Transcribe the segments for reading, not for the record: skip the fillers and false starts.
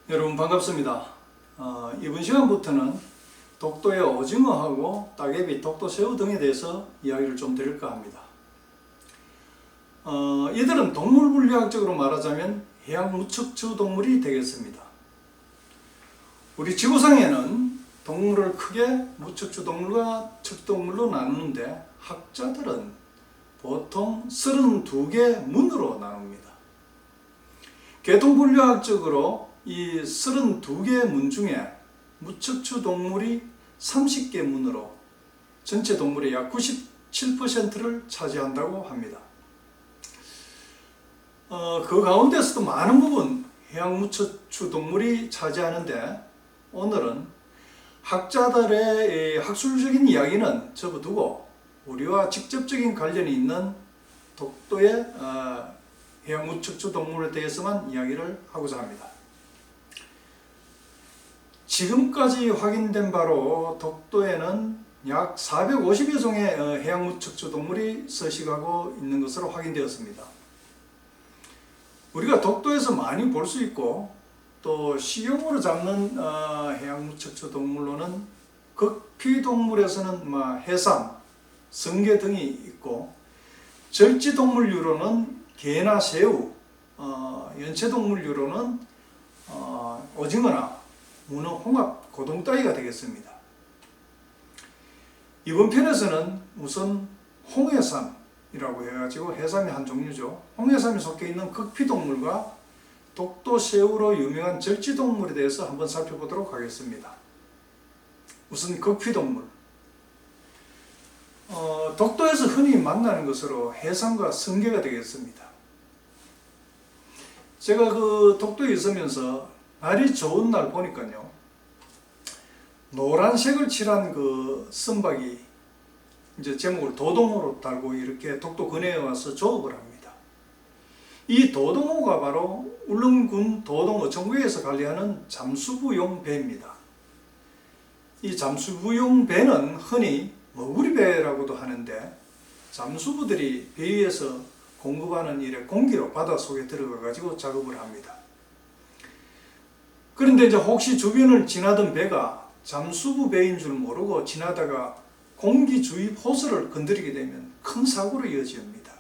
여러분 반갑습니다. 이번 시간부터는 독도의 오징어하고 따개비, 독도새우 등에 대해서 이야기를 좀 드릴까 합니다. 이들은 동물분류학적으로 말하자면 해양무척추 동물이 되겠습니다. 우리 지구상에는 동물을 크게 무척추 동물과 척동물로 나누는데 학자들은 보통 32개 문으로 나눕니다. 계통분류학적으로 이 32개 문 중에 무척추 동물이 30개 문으로 전체 동물의 약 97%를 차지한다고 합니다. 그 가운데서도 많은 부분 해양 무척추 동물이 차지하는데 오늘은 학자들의 학술적인 이야기는 접어두고 우리와 직접적인 관련이 있는 독도의 해양 무척추 동물에 대해서만 이야기를 하고자 합니다. 지금까지 확인된 바로 독도에는 약 450여 종의 해양 무척추 동물이 서식하고 있는 것으로 확인되었습니다. 우리가 독도에서 많이 볼 수 있고 또 식용으로 잡는 해양 무척추 동물로는 극피동물에서는 해삼, 성게 등이 있고 절지동물류로는 게나 새우, 연체동물류로는 오징어나 문어, 홍합, 고동 따위가 되겠습니다. 이번 편에서는 우선 홍해삼이라고 해가지고 해삼의 한 종류죠. 홍해삼이 속해 있는 극피동물과 독도새우로 유명한 절지동물에 대해서 한번 살펴보도록 하겠습니다. 우선 극피동물. 독도에서 흔히 만나는 것으로 해삼과 성게가 되겠습니다. 제가 독도에 있으면서 날이 좋은 날 보니까요, 노란색을 칠한 선박이 이제 제목을 도동호로 달고 이렇게 독도 근해에 와서 조업을 합니다. 이 도동호가 바로 울릉군 도동어촌구에서 관리하는 잠수부용 배입니다. 이 잠수부용 배는 흔히 머구리배라고도 하는데 잠수부들이 배 위에서 공급하는 공기로 바닷속에 들어가 가지고 작업을 합니다. 그런데 이제 혹시 주변을 지나던 배가 잠수부 배인 줄 모르고 지나다가 공기 주입 호스를 건드리게 되면 큰 사고로 이어집니다.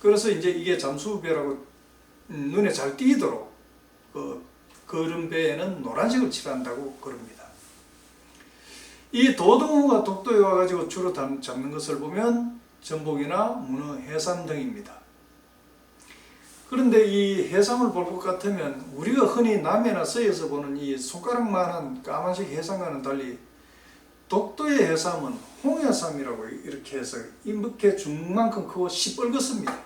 그래서 이제 이게 잠수부 배라고 눈에 잘 띄도록 그런 배에는 노란색을 칠한다고 그럽니다. 이 도동호가 독도에 와가지고 주로 잡는 것을 보면 전복이나 문어, 해삼 등입니다. 그런데 이 해삼을 볼 것 같으면 우리가 흔히 남해나 서해에서 보는 이 손가락만한 까만색 해삼과는 달리 독도의 해삼은 홍해삼이라고 이렇게 해서 이렇게 중만큼 크고 시뻘겋습니다.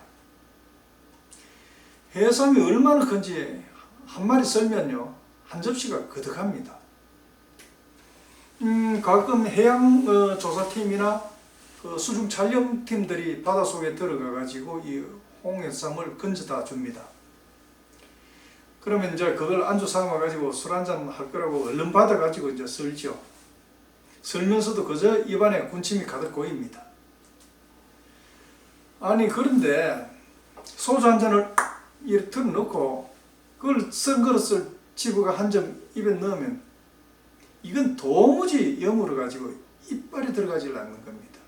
해삼이 얼마나 큰지 한 마리 썰면요 한 접시가 거득합니다. 가끔 해양 조사팀이나 수중 촬영팀들이 바닷속에 들어가 가지고 이 홍해삼을 건져다 줍니다. 그러면 이제 그걸 안주 삼아 가지고 술 한잔 할 거라고 얼른 받아 가지고 이제 썰죠. 썰면서도 그저 입안에 군침이 가득 고입니다. 아니 그런데 소주 한 잔을 이렇게 틀어놓고 그걸 썬 그릇을 집어가 한 점 입에 넣으면 이건 도무지 여물어 가지고 이빨이 들어가지 않는 겁니다.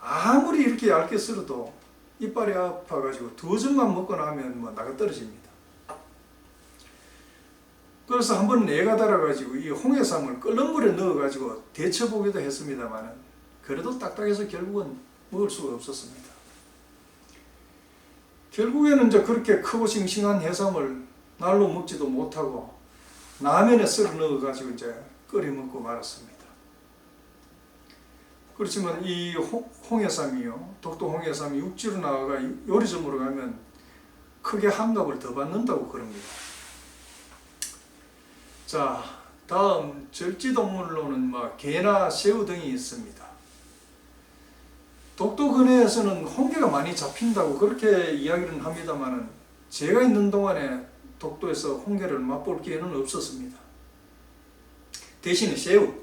아무리 이렇게 얇게 썰어도 이빨이 아파가지고 두 점만 먹고 나면 나가 떨어집니다. 그래서 한번 내가 달아가지고 이 홍해삼을 끓는 물에 넣어가지고 데쳐보기도 했습니다만 그래도 딱딱해서 결국은 먹을 수가 없었습니다. 결국에는 이제 그렇게 크고 싱싱한 해삼을 날로 먹지도 못하고 라면에 썰어 넣어가지고 이제 끓여 먹고 말았습니다. 그렇지만 이 홍해삼이요, 독도 홍해삼이 육지로 나와가 요리점으로 가면 크게 한값을 더 받는다고 그럽니다. 자, 다음 절지동물로는 게나 새우 등이 있습니다. 독도 근해에서는 홍게가 많이 잡힌다고 그렇게 이야기를 합니다만 제가 있는 동안에 독도에서 홍게를 맛볼 기회는 없었습니다. 대신에 새우.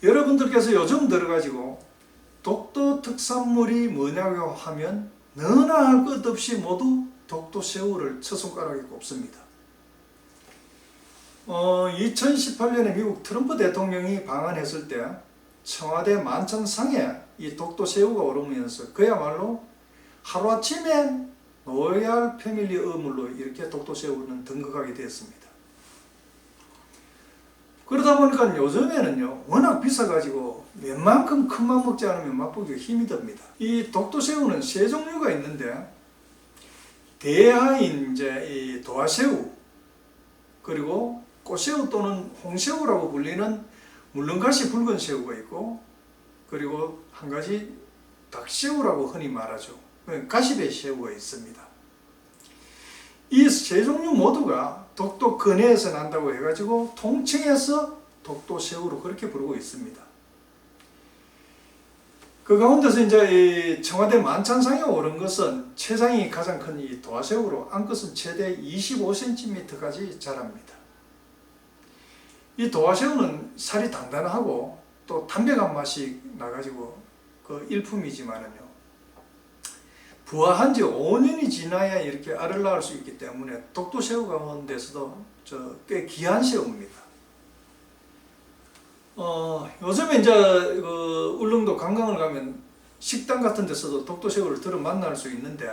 여러분들께서 요즘 들어가지고 독도 특산물이 뭐냐고 하면 너나 할 것 없이 모두 독도새우를 첫 손가락에 꼽습니다. 2018년에 미국 트럼프 대통령이 방한했을 때 청와대 만찬상에 이 독도새우가 오르면서 그야말로 하루아침에 로얄 패밀리 어물로 이렇게 독도새우는 등극하게 되었습니다. 그러다 보니까 요즘에는요 워낙 비싸가지고 웬만큼 큰 맘 먹지 않으면 맛보기가 힘이 듭니다. 이 독도새우는 세 종류가 있는데 대하인 이제 이 도화새우, 그리고 꽃새우 또는 홍새우라고 불리는 물렁가시 붉은 새우가 있고, 그리고 한 가지 닭새우라고 흔히 말하죠. 가시배 새우가 있습니다. 이 세 종류 모두가 독도 근해에서 난다고 해가지고 통칭해서 독도새우로 그렇게 부르고 있습니다. 그 가운데서 이제 이 청와대 만찬상에 오른 것은 체장이 가장 큰 이 도화새우로 암컷은 최대 25cm까지 자랍니다. 이 도화새우는 살이 단단하고 또 담백한 맛이 나가지고 그 일품이지만은요, 부화한 지 5년이 지나야 이렇게 알을 낳을 수 있기 때문에 독도새우 가운데서도 꽤 귀한 새우입니다. 요즘에 이제 그 울릉도 관광을 가면 식당 같은 데서도 독도새우를 들어 만날 수 있는데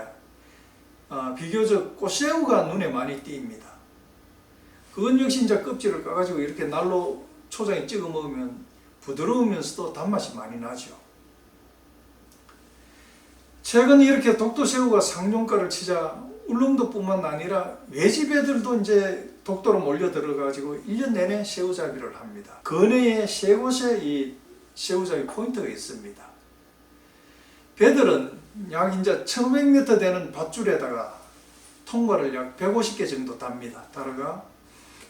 비교적 꽃새우가 눈에 많이 띄입니다. 그건 역시 이제 껍질을 까가지고 이렇게 날로 초장에 찍어 먹으면 부드러우면서도 단맛이 많이 나죠. 최근 이렇게 독도새우가 상종가를 치자 울릉도뿐만 아니라 외지배들도 이제 독도로 몰려 들어가지고 1년 내내 새우잡이를 합니다. 근해에 세 곳에 이 새우잡이 포인트가 있습니다. 배들은 약 이제 1500m 되는 밧줄에다가 통발을 약 150개 정도 답니다. 다르가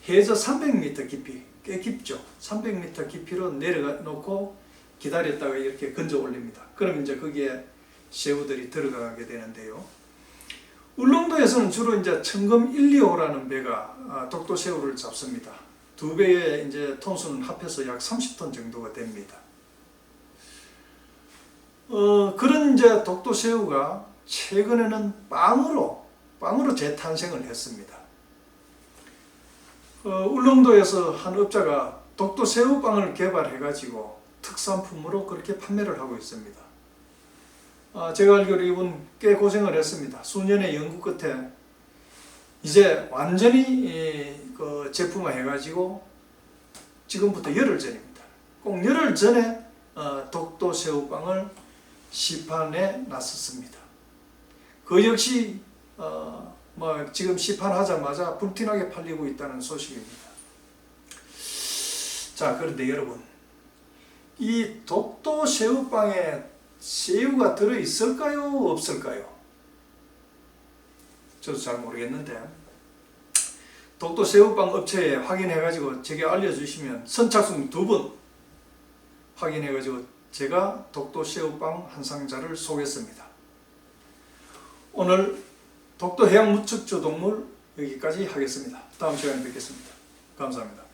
해저 300m 깊이, 꽤 깊죠. 300m 깊이로 내려가 놓고 기다렸다가 이렇게 건져 올립니다. 그럼 이제 거기에 새우들이 들어가게 되는데요. 울릉도에서는 주로 이제 청금 1, 2호라는 배가 독도새우를 잡습니다. 두 배의 이제 톤수는 합해서 약 30톤 정도가 됩니다. 그런 이제 독도새우가 최근에는 빵으로 재탄생을 했습니다. 울릉도에서 한 업자가 독도새우빵을 개발해가지고 특산품으로 그렇게 판매를 하고 있습니다. 제가 알기로 이분 꽤 고생을 했습니다. 수년의 연구 끝에 이제 완전히 그 제품화 해가지고 지금부터 열흘 전입니다. 꼭 열흘 전에 독도새우빵을 시판에 놨었습니다. 그 역시 지금 시판하자마자 불티나게 팔리고 있다는 소식입니다. 자, 그런데 여러분, 이 독도새우빵에 새우가 들어있을까요? 없을까요? 저도 잘 모르겠는데 독도새우빵 업체에 확인해가지고 제게 알려주시면 선착순 2분 확인해가지고 제가 독도새우빵 한 상자를 쏘겠습니다. 오늘 독도해양무척조 동물 여기까지 하겠습니다. 다음 시간에 뵙겠습니다. 감사합니다.